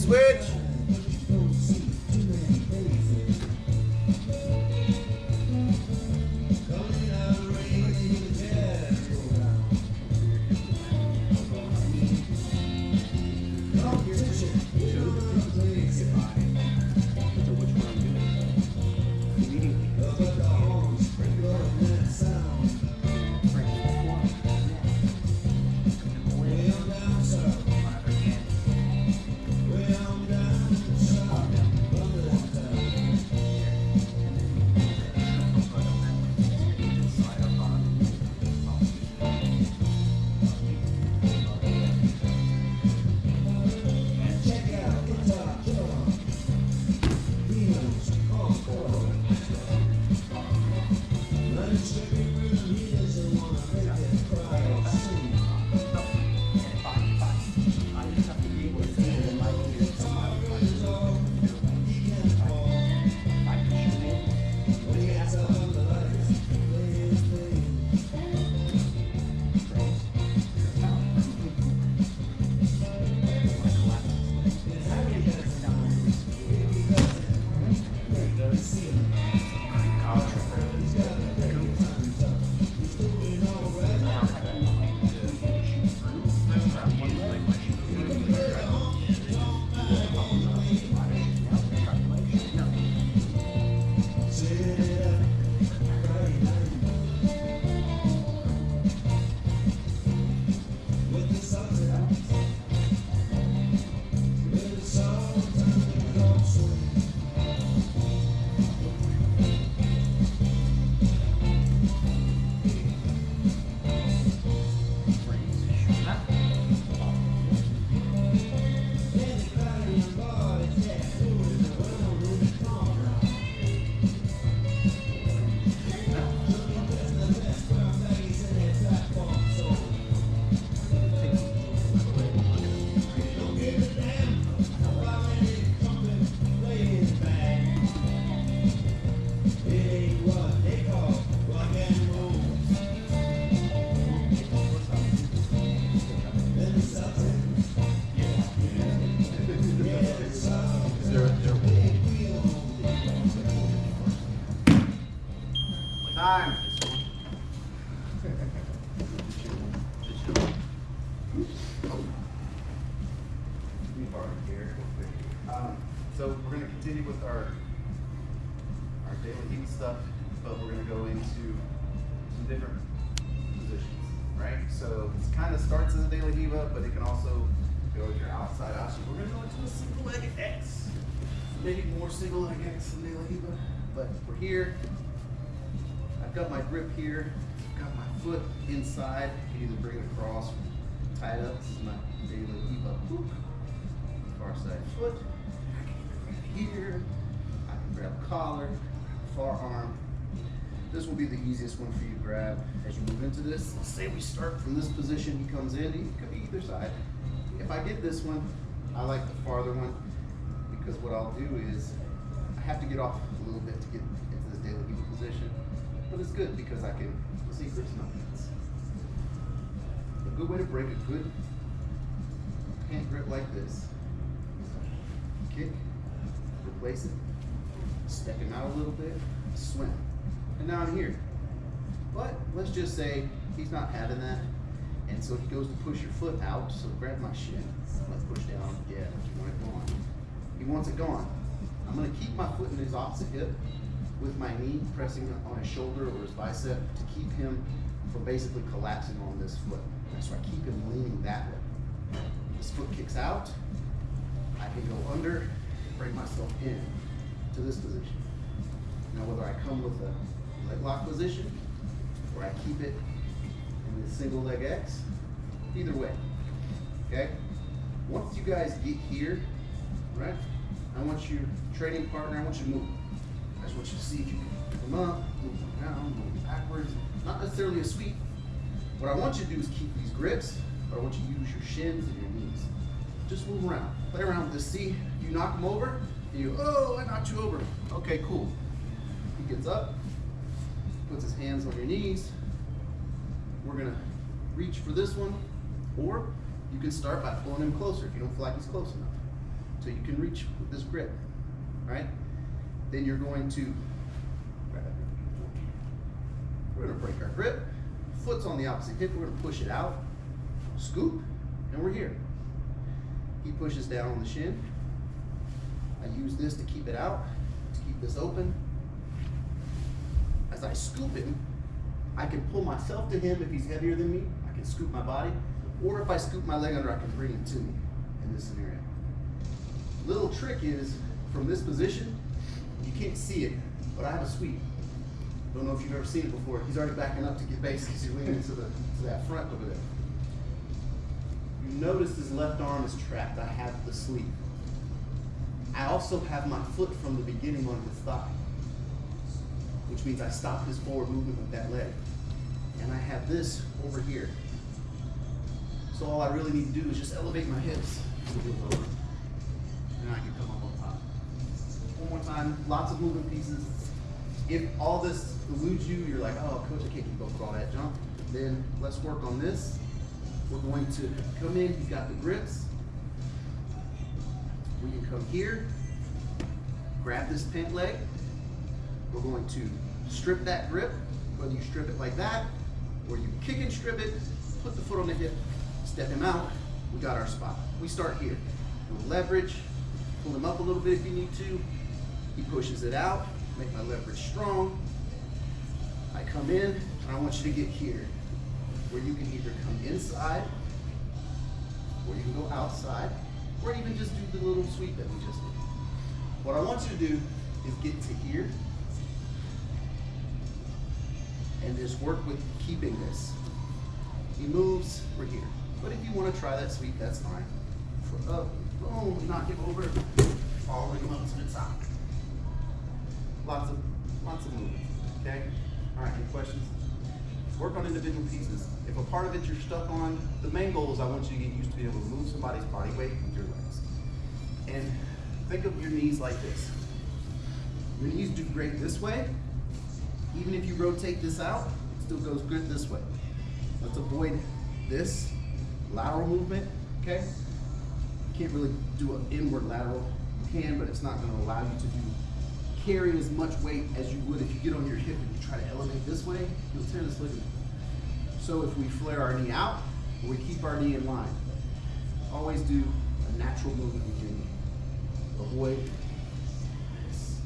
Switch. time. So we're going to continue with our daily heat stuff, but we're going to go into some different positions, right? So it kind of starts as a daily Riva, but it can also go with your outside option. We're going to go into a single leg X. Maybe more single leg X than daily Riva, but we're here. I've got my grip here. I've got my foot inside. I can either bring it across or tie it up. This is my daily Riva. Far side foot. I can either grab here. I can grab collar, far arm. This will be the easiest one for you to grab as you move into this. Let's say we start from this position. He comes in. He could be either side. If I get this one, I like the farther one because what I'll do is I have to get off a little bit to get into this daily Riva position. But it's good because I can see grips my hands. A good way to break a good hand grip like this. Kick, replace it, step him out a little bit, swim. And now I'm here. But let's just say he's not having that. And so he goes to push your foot out. So grab my shin. Let's push down. Yeah, you want it gone. He wants it gone. I'm going to keep my foot in his opposite hip with my knee pressing on his shoulder or his bicep to keep him from basically collapsing on this foot. So I keep him leaning that way. This foot kicks out. I can go under, bring myself in to this position. Now whether I come with a leg lock position or I keep it in the single leg X, either way, okay? Once you guys get here, right, I want your training partner, I want you to move. I just want you to see if you can move up, move down, move backwards. Not necessarily a sweep. What I want you to do is keep these grips, but I want you to use your shins and your knees. Just move around, play around with this. See, you knock him over, and you, oh, I knocked you over. Okay, cool. He gets up, puts his hands on your knees. We're gonna reach for this one, or you can start by pulling him closer if you don't feel like he's close enough. So you can reach with this grip, right? Then you're going to, we're gonna break our grip, foot's on the opposite hip, we're gonna push it out, scoop, and we're here. He pushes down on the shin. I use this to keep it out, to keep this open. As I scoop him, I can pull myself to him if he's heavier than me. I can scoop my body. Or if I scoop my leg under, I can bring him to me in this scenario. Little trick is, from this position, you can't see it, but I have a sweep. Don't know if you've ever seen it before. He's already backing up to get base because he's leaning to that front over there. You notice his left arm is trapped. I have the sleeve. I also have my foot from the beginning on his thigh, which means I stop his forward movement with that leg. And I have this over here. So all I really need to do is just elevate my hips. And I can come up on top. One more time, lots of moving pieces. If all this eludes you, you're like, oh, coach, I can't keep up with all that jump. Then let's work on this. We're going to come in, you've got the grips. We can come here, grab this pant leg. We're going to strip that grip, whether you strip it like that, or you kick and strip it, put the foot on the hip, step him out, we got our spot. We start here. We'll leverage, pull him up a little bit if you need to. He pushes it out, make my leverage strong. I come in, and I want you to get here, where you can either come inside, or you can go outside, or even just do the little sweep that we just did. What I want you to do is get to here, and just work with keeping this. He moves, we're here. But if you want to try that sweep, that's fine. Foot up, boom, knock him over, following him up to the top. Lots of movement, okay? All right, any questions? Work on individual pieces. If a part of it you're stuck on, the main goal is I want you to get used to being able to move somebody's body weight with your legs. And think of your knees like this. Your knees do great this way. Even if you rotate this out, it still goes good this way. Let's avoid this lateral movement, okay? You can't really do an inward lateral. You can, but it's not gonna allow you to do carry as much weight as you would if you get on your hip and you try to elevate this way, you'll tear this ligament. So if we flare our knee out, or we keep our knee in line, always do a natural movement with your knee. Avoid this.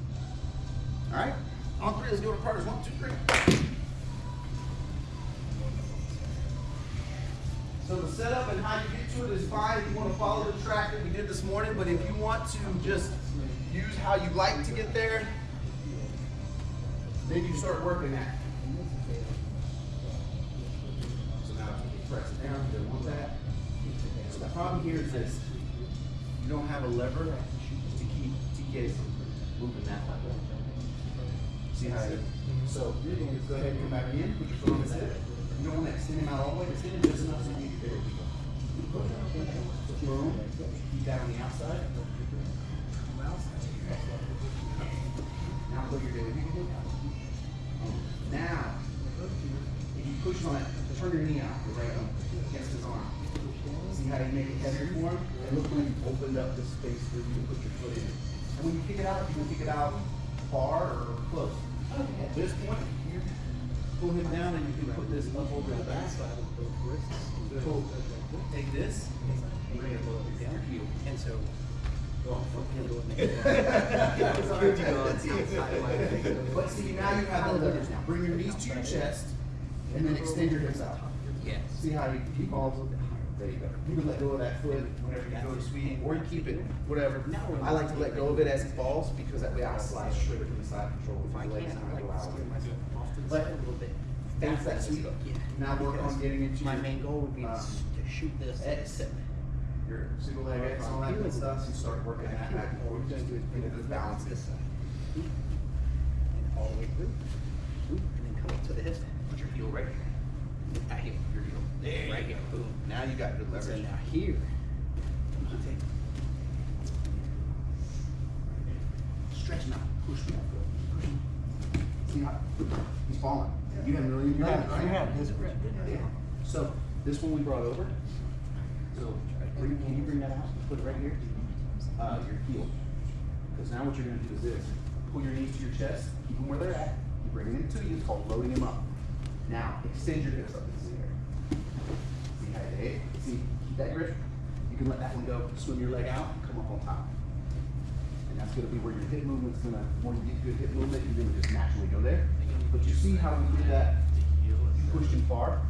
All right? On three, let's go to partners. 1, 2, 3. So the setup and how you get to it is fine if you want to follow the track that we did this morning, but if you want to just use how you like to get there, then you start working that. So now you press it down, you don't want that. So the problem here is this. You don't have a lever to keep TKs moving that way. See how it, so go ahead and come back in, put your foot on his hip. You don't want to extend him out all the way, extend him just enough so you can get it. Boom. Keep that on the outside. Now look your David. Now, if you push on it, turn your knee out, right against his arm. See how you make it heavier for him? And look when you opened up the space for you to put your foot in. And when you kick it out, you can kick it out far or close. At this point, you pull him down and you can put this up over the back. Pull. Take this and bring it up your heel. And so, but see, now you have the leverage now. Bring your knees to your chest and then extend your hips out. Yeah. See how he falls? There you go. You can let go of that foot whenever you go to sweep, or you keep it, whatever. I like to let go of it as it falls because that way I slide straight from the side control with my legs and I go out. But that's that sweep. Now work on getting into my main goal would be to shoot this X. Your single leg X, all that good stuff. You start working that back and forth. Just do it with balance this side. And all the way through. And then come up to the hip. Put your heel right here. At heel. Your heel. There. Right here. Boom. Now you got good leverage. So now here. Stretch now. Push that foot. See how he's falling. You haven't really done it, right? Yeah. So this one we brought over. So can you bring that out? Put it right here. Your heel. Because now what you're going to do is this. Pull your knees to your chest. Keep them where they're at. You bring them to you. It's called loading them up. Now extend your hips up in the air. See how they? See, keep that grip. You can let that one go. Swim your leg out and come up on top. And that's going to be where your hip movement's going to. When you get good hip movement, you're going to just naturally go there. But you see how we did that? You pushed him far.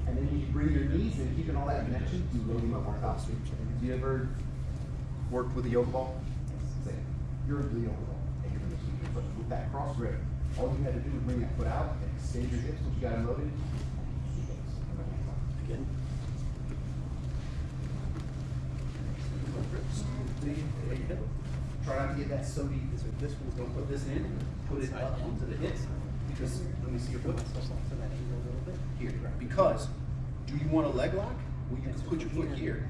And then you bring your knees and keeping all that connection, you load them up on top. Have you ever worked with a yoga ball? Say, you're the yoga ball. And you're going to keep your foot with that cross grip. All you had to do was bring that foot out and extend your hips, which you got them loaded. Again. Try not to get that so deep. So this one's going to put this in, put it up onto the hips. Because let me see your foot. Here. Because do you want a leg lock? Well, you can put your foot here.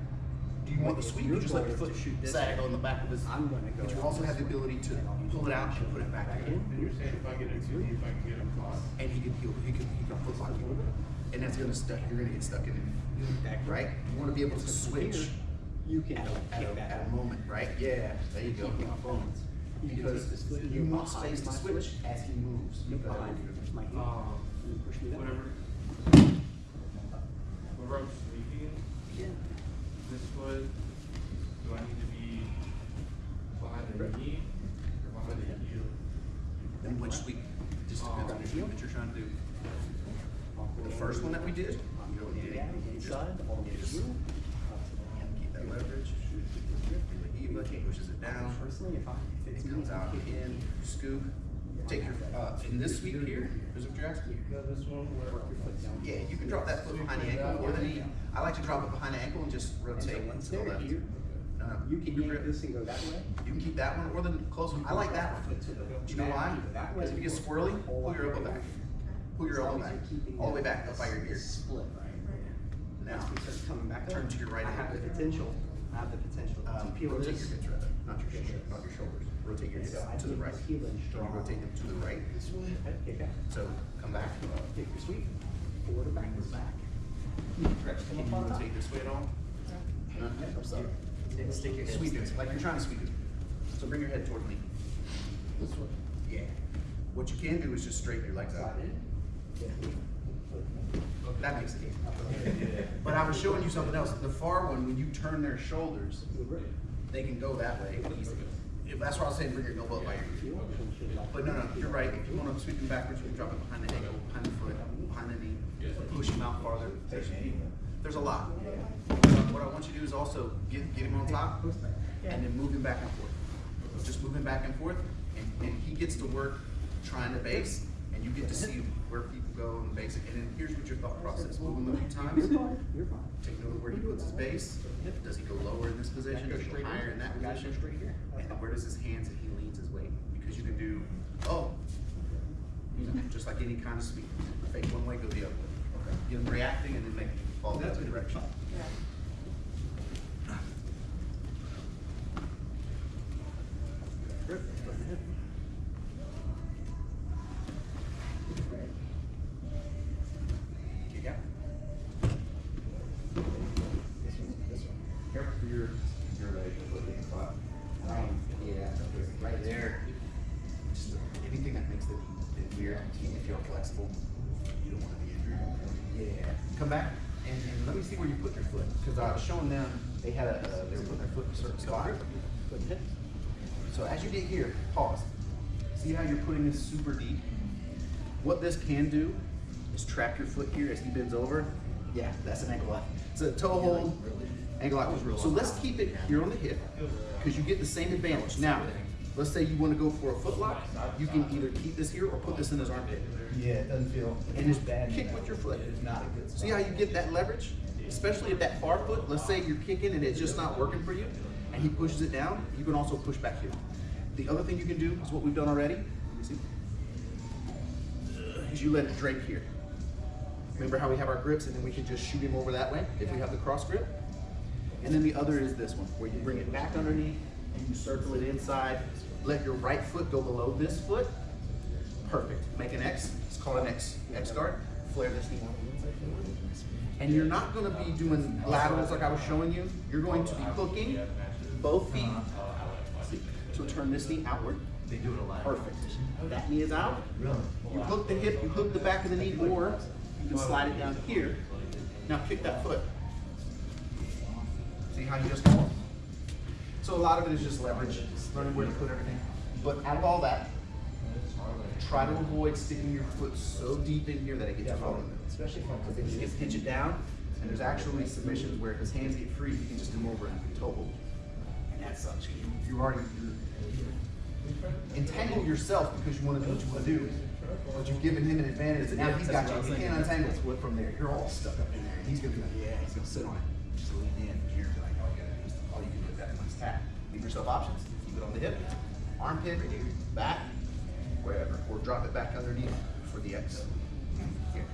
Do you want the sweep? You just let your foot sag on the back of his. But you also have the ability to pull it out and put it back in. And you're saying if I get it too deep, I can get him caught. And he can foot lock you. And that's gonna stuck. You're gonna get stuck in it. Right? You want to be able to switch. You can at a moment, right? Yeah. There you go. Because you want space to switch as he moves. Whatever. Whenever I'm sweeping, this foot, do I need to be behind the knee or behind the heel? And which sweep? Just depends on the heel that you're trying to do. The first one that we did, you don't need it. Just keep that leverage. Riva, he pushes it down. It comes out in, scoop. Take your, in this sweep here, is what you're asking? This one where yeah, you can drop that foot behind the ankle or the knee. I like to drop it behind the ankle and just rotate to the left. No, you can yank this and go that way. You can keep that one or the close one. I like that one. Do you know why? Because if you get swirly, pull your elbow back. Pull your elbow back. All the way back up by your ear. Split, right? Now, coming back turn to your right. I have the potential to peel rotate this. your hips rather, not your shoulders. Rotate your hips to the right. You rotate them to the right. So come back. Take your sweep. Forward or backwards back. Can you rotate this way at all? No. Stick your sweep it like you're trying to sweep it. So bring your head towards me. This one. Yeah. What you can do is just straighten your legs out. Yeah. That makes it easy. But I was showing you something else. The far one, when you turn their shoulders, they can go that way easily. That's why I was saying bring your elbow up by your knee. But no, you're right. If you want to sweep them backwards, you can drop it behind the ankle, behind the foot, behind the knee, push them out farther. There's a lot. What I want you to do is also get him on top and then move him back and forth. Just move him back and forth, and he gets to work trying to base, and you get to see where people go and basic. And then here's what your thought process: move him a few times. Take note of where he puts his base. Does he go lower in this position? Does he go higher in that position? And where does his hands and he leans his weight? Because you can do, just like any kind of speed. Fake one way, go the other way. Get him reacting and then make him fall the other direction. Kick out. Careful for your leg. Yeah, right there. Just anything that makes it weird, if you're flexible, you don't want to be injured. Yeah. Come back and let me see where you put your foot. Because I was showing them, they had they were putting their foot in a certain spot. So as you get here, pause. See how you're putting this super deep? What this can do is trap your foot here as he bends over. Yeah, that's an ankle lock. It's a toe hold, ankle lock. So let's keep it here on the hip because you get the same advantage. Now, let's say you want to go for a foot lock. You can either keep this here or put this in his armpit. Yeah, it doesn't feel. And just kick with your foot. It's not a good spot. See how you get that leverage? Especially at that far foot. Let's say you're kicking and it's just not working for you, and he pushes it down. You can also push back here. The other thing you can do is what we've done already. See? Is you let it drape here. Remember how we have our grips and then we can just shoot him over that way if we have the cross grip? And then the other is this one, where you bring it back underneath and you circle it inside. Let your right foot go below this foot. Perfect. Make an X. It's called an X guard. Flare this knee. And you're not going to be doing laterals like I was showing you. You're going to be hooking both feet. See? So turn this knee outward. They do it a lot. Perfect. That knee is out. Really? You hook the hip, you hook the back of the knee, or you can slide it down here. Now kick that foot. See how you just go? So a lot of it is just leverage, learning where to put everything. But out of all that, try to avoid sticking your foot so deep in here that it gets caught in it. Especially Because then you just pinch it down, and there's actually submissions where if his hands get free, you can just come over and toe hold. And that sucks. You already entangle yourself because you want to do what you want to do, but you've given him an advantage, and now he's got you. He can't untangle it from there. You're all stuck up in there. He's gonna be like, yeah, he's gonna sit on it. Just lean in here, be like, all you can do is that nice tap. Give yourself options. Keep it on the hip, armpit, back, wherever, or drop it back underneath for the X. Here.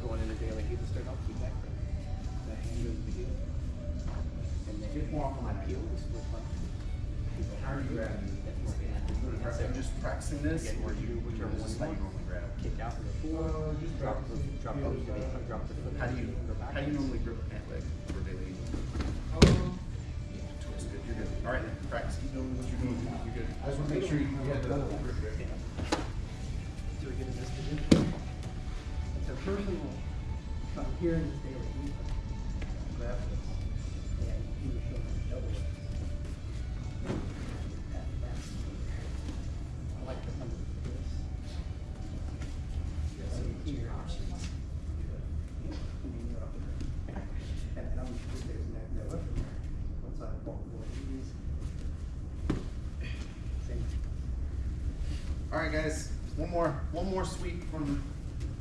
Going into Dela, he can start off, keep back. That hand goes to the heel. And then Get more off on my heel. How are you grabbing? Are you just practicing this, or you whichever one you normally grab? kick out to the floor, drop the foot. How do you normally grip a pant leg for daily? Twist it. You're good. All right, then practice. Keep doing what you're doing. You're good. I just want to make sure you have the grip there. Do we get in this position? So first of all, if I'm here in this daily, grab this. Yeah, you can show me double it. I like to come with this. Yes, so your options. And I'm just there's no up from there. Once I walk away, these. Same. All right, guys. One more sweep from.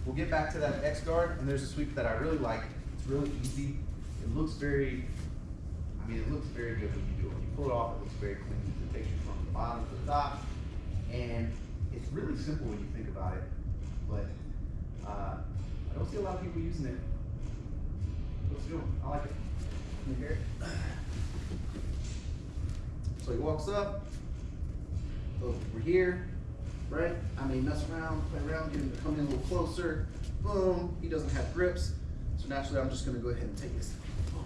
We'll get back to that X guard, and there's a sweep that I really like. It's really easy. It looks very. I mean, it looks very good when you do it. When you pull it off, it looks very clean. It takes you from the bottom to the top, and it's really simple when you think about it. But I don't see a lot of people using it. Let's do it. I like it. You hear it? So he walks up. So we're here, right? I mean, mess around, play around, get him to come in a little closer. Boom. He doesn't have grips, so naturally I'm just going to go ahead and take this. Boom.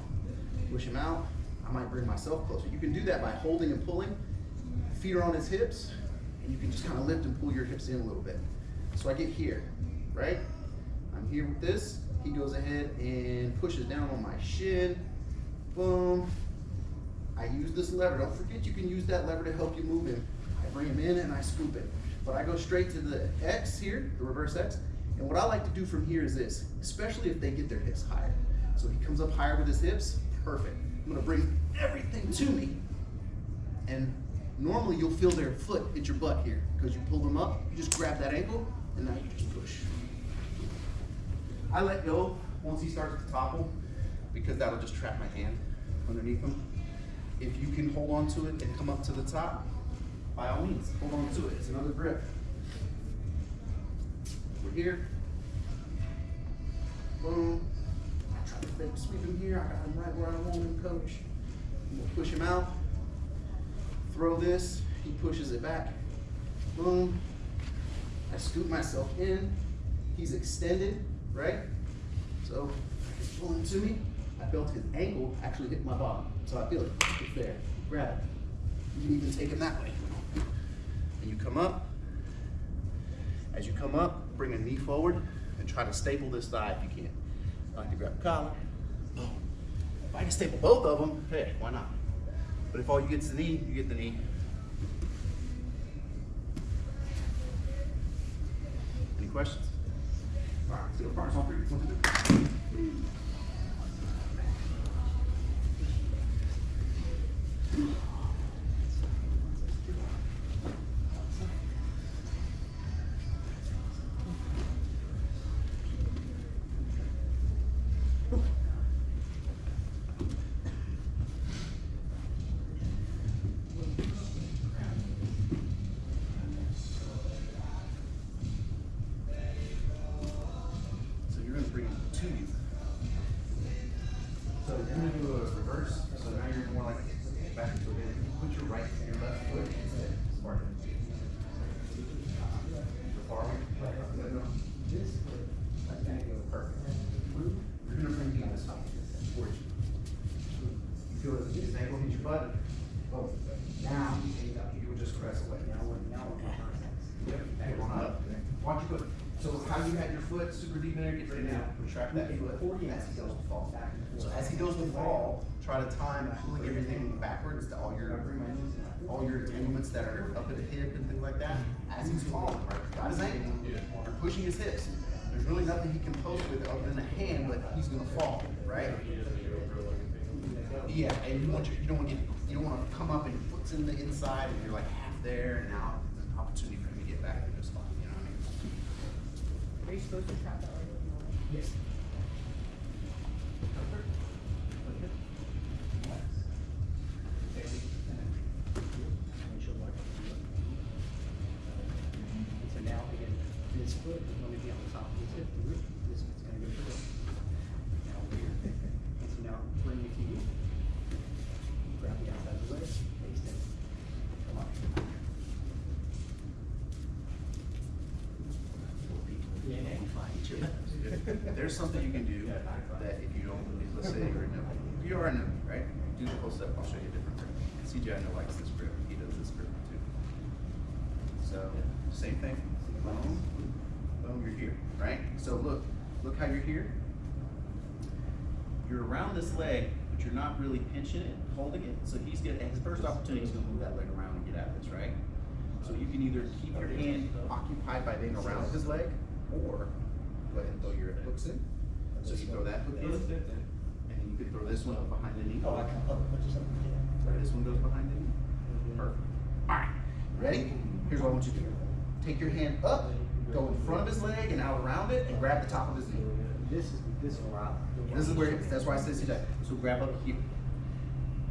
Push him out. I might bring myself closer. You can do that by holding and pulling. Feet are on his hips, and you can just kind of lift and pull your hips in a little bit. So I get here, right? I'm here with this. He goes ahead and pushes down on my shin. Boom. I use this lever. Don't forget you can use that lever to help you move him. I bring him in and I scoop it. But I go straight to the X here, the reverse X. And what I like to do from here is this, especially if they get their hips higher. So he comes up higher with his hips, perfect. I'm gonna bring everything to me. And normally you'll feel their foot hit your butt here because you pull them up, you just grab that ankle, and now you just push. I let go once he starts to topple because that'll just trap my hand underneath him. If you can hold on to it and come up to the top, by all means, hold on to it. It's another grip. We're here. Boom. I try to fake sweep him here. I got him right where I want him, coach. I'm gonna push him out. Throw this. He pushes it back. Boom. I scoop myself in. He's extended, right? So I can pull him to me. I felt his ankle actually hit my bottom. So I feel it. It's there. Grab it. You can even take him that way. And you come up. As you come up, bring a knee forward and try to staple this thigh if you can. I like to grab the collar. Boom. If I can staple both of them, hey, why not? But if all you get is the knee, you get the knee. Any questions? All right, let's go partners on 3. 1, 2, 3. So you're going to bring him to you. So you're going to do a reverse. So now you're more like back into it. Put your right, your left foot instead. Spark it. The far way. This foot. That's going to go perfect. You're going to bring him this up towards you. You feel his ankle hit your butt. Oh, now you would just press away. Now we're Yep. Hang on up. Watch your foot. So how you had your foot super deep in there, get ready now. Retract that foot as he goes to fall. So as he goes to fall, try to time pulling everything backwards to all your entanglements that are up at the hip and things like that. As he's falling, right? Got his ankle. You're pushing his hips. There's really nothing he can post with other than a hand, but he's gonna fall, right? Yeah, and you don't want to come up and your foot's in the inside and you're like half there and now there's an opportunity for him to get back to this spot. You know what I mean? Are you supposed to trap that right? Yes. And so now again, this foot is going to be on the top of his hip. This foot's going to go through. Now we're here. And so now bring it to you. Grab the outside of the leg. Extend. Come on. There's something you can do that if you don't, let's say you're a no. You are a no, right? Do the whole step, I'll show you a different grip. CJ I know likes this grip, he does this grip too. So, same thing, boom, boom, you're here, right? So look how you're here. You're around this leg, but you're not really pinching it, holding it. So he's getting, his first opportunity is gonna move that leg around and get at this, right? So you can either keep your hand occupied by being around his leg, or go ahead and throw your hooks in. So you throw that hook in, and then you can throw this one up behind the knee. Oh, I can put this up. Right, this one goes behind the knee. Perfect. All right, ready? Here's what I want you to do. Take your hand up, go in front of his leg and out around it, and grab the top of his knee. This is where I. This is where, that's why I said CJ. So grab up here.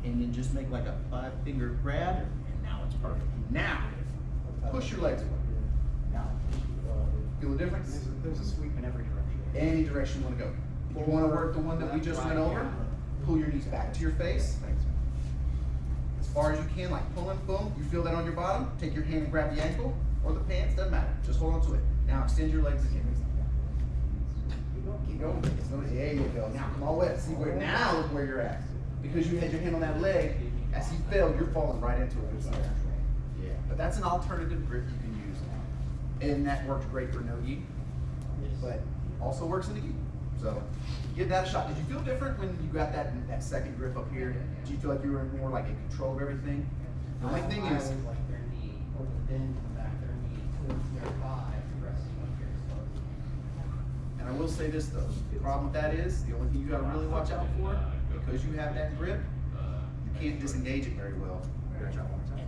And then just make like a 5-finger grab, and now it's perfect. Now, push your legs away. Now, feel the difference? There's a sweep in every direction. Any direction you want to go. If you want to work the one that we just went over, pull your knees back to your face. As far as you can, like pulling, boom. You feel that on your bottom, take your hand and grab the ankle or the pants, doesn't matter. Just hold on to it. Now extend your legs again. Keep going. There you go. Now come all the way up. See where, now look where you're at. because you had your hand on that leg, as you fell, you're falling right into it. Yeah, but that's an alternative grip you can use. And that works great for no gi, but also works in the gi. So give that a shot. Did you feel different when you got that second grip up here? Do you feel like you were more like in control of everything? The only thing is, like their knee, or the bend in the back of their knee towards their thigh, resting up here. So and I will say this though, the problem with that is, the only thing you gotta really watch out for, because you have that grip, you can't disengage it very well.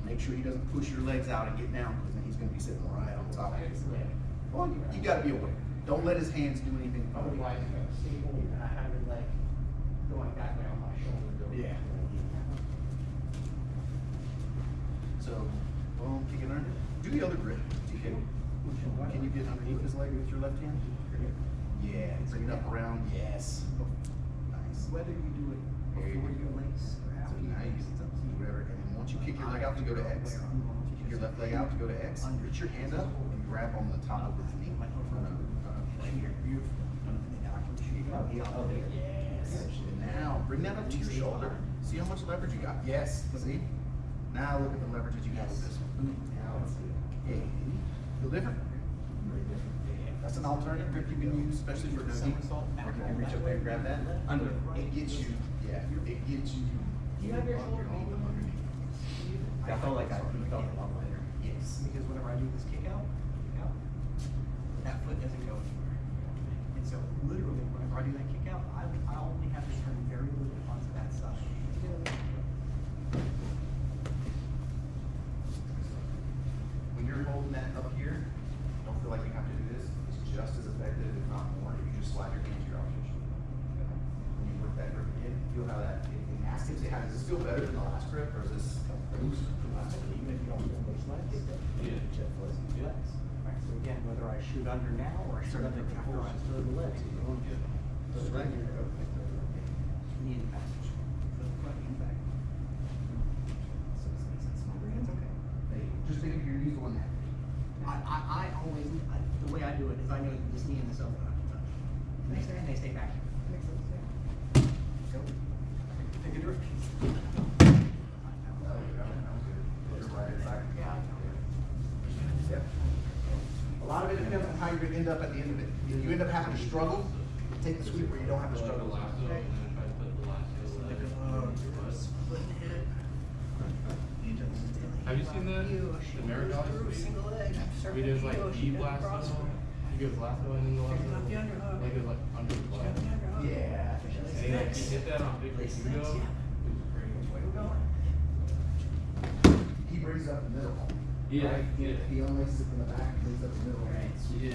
Make sure he doesn't push your legs out and get down, because then he's gonna be sitting right on top of you. Well, you gotta be aware. Don't let his hands do anything. otherwise, stable, and I have your leg going back way on my shoulder. Yeah. So, boom, kick it under. Do the other grip. Can you get underneath his leg with your left hand? Yeah, bring it up around. Yes. Nice. Whether you do it before your legs or So after now you get to whatever, and then once you kick your leg out to go to X, kick your left leg out to go to X, put your hand up and grab on the top of his knee. Right here. Beautiful. Now I can shoot you out. Yes. And now bring that up to your shoulder. See how much leverage you got? Yes. See? Now look at the leverage that you have with this one. Boom. Now let's see. Yeah. Feel different? That's an alternative grip you can use, especially for no knee. Or can you reach up there and grab that? Under. It gets you, yeah, it gets you. Do you have your shoulder underneath. I felt like I felt a lot lighter. Yes. Because whenever I do this kick out, that foot doesn't go anywhere. And so literally, whenever I do that kick out, I only have to turn very little onto that side. When you're holding that up here, don't feel like you have to do this. It's just as effective, if not more, if you just slide your hand to your opposition. When you work that grip again, feel how that, ask him, say, how does this feel better than the last grip, or is this looser? Even if you don't feel those legs, Right, so again, whether I shoot under now or I shoot under after I throw the legs, it's going good. So right here, knee in the passage. So front and back. It's okay. Hey, just think if you're used to one that. I always, the way I do it is I know this knee and this elbow I can touch. And they stay back. Go. Take a direction. Yep. A lot of it depends on how you're going to end up at the end of it. If you end up having to struggle, take the sweep where you don't have to struggle. Have you seen the Maragall? He does like D lasso. He goes lasso and then the lasso. He goes like under the block. Yeah. And he hit that on big judo. He brings up the middle. Yeah, Right? yeah. He only sits in the back and brings up the middle. Yeah.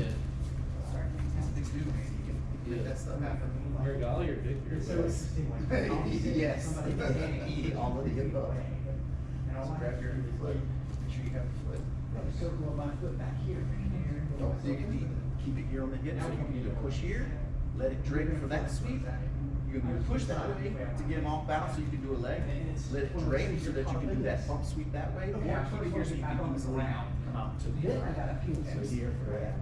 He's a big dude, man. He can make that stuff happen. Maragall, you're big. Yes. He already hit up. So grab your foot. Make sure you have your foot. Circle of my foot back here. Don't dig it deep. Keep it here on the hip. So you can either push here, let it drape for that sweep. You can either push that way to get him off balance so you can do a leg. Let it drape so that you can do that bump sweep that way. Or keep it here so you can easily come out to the Then I got a few here for that.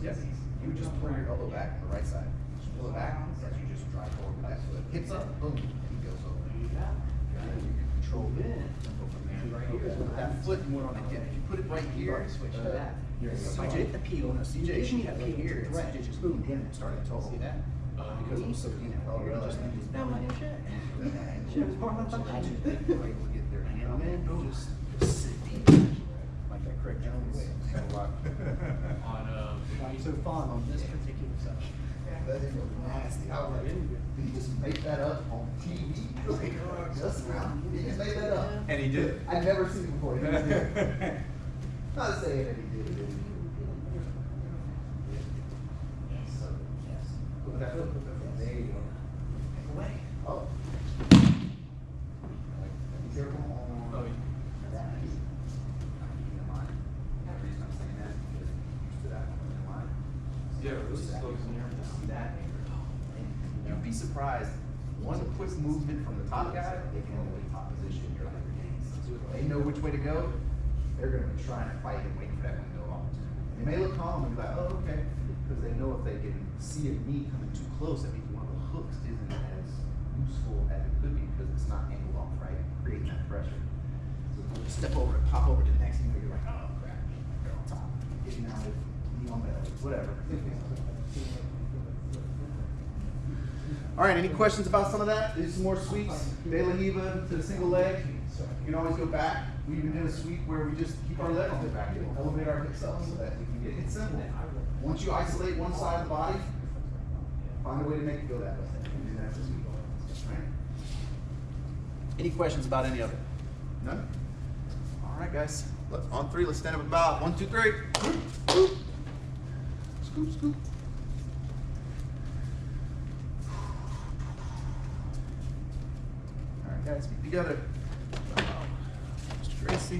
Yep. You would just pull your elbow back on the right side. Just pull it back as you just drive forward with that foot. Hips up, boom, he goes over. And then you can control it. That foot you want on the hip. If you put it right here, switch to that. CJ, the peel. No, CJ should have it here. CJ just boom, in and started to see that. Because it was so deep. Oh, really? Just need his belly. Shit was more than I thought. Able to get their hand in, just sit deep. Like that Craig Jones. I'm so fond on this particular section. That thing was nasty. I was like, did he just make that up on TV? Like, just he just made that up. And he did. I'd never seen it before. He just did. Not saying that he did it. Look at that foot. There you go. Away. Oh. Be careful on Oh, that. Keep in mind. The reason I'm saying that is because you're used to that one in line. yeah, really slow in here. See that? And you'd be surprised. One quick movement from the top guy, they can only top position. You're like, they know which way to go. They're going to be trying to fight and wait for that window of opportunity. And they may look calm and be like, oh, okay. Because they know if they can see a knee coming too close, that means one of the hooks isn't as useful as it could be because it's not step over it, pop over to the next thing, you're like, oh crap, they're on top. Getting out with knee on belly, whatever. All right, any questions about some of that? Do some more sweeps. Dela Riva to the single leg. You can always go back. We even did a sweep where we just keep our leg on the back. It'll elevate our hips up so that we can get it simple. Once you isolate one side of the body, find a way to make it go that way. And that's a sweep. Right? Any questions about any of it? None? All right, guys. On three, let's stand up about 1, 2, 3. Scoop, scoop, scoop. All right, guys, be together. Mr. Tracy.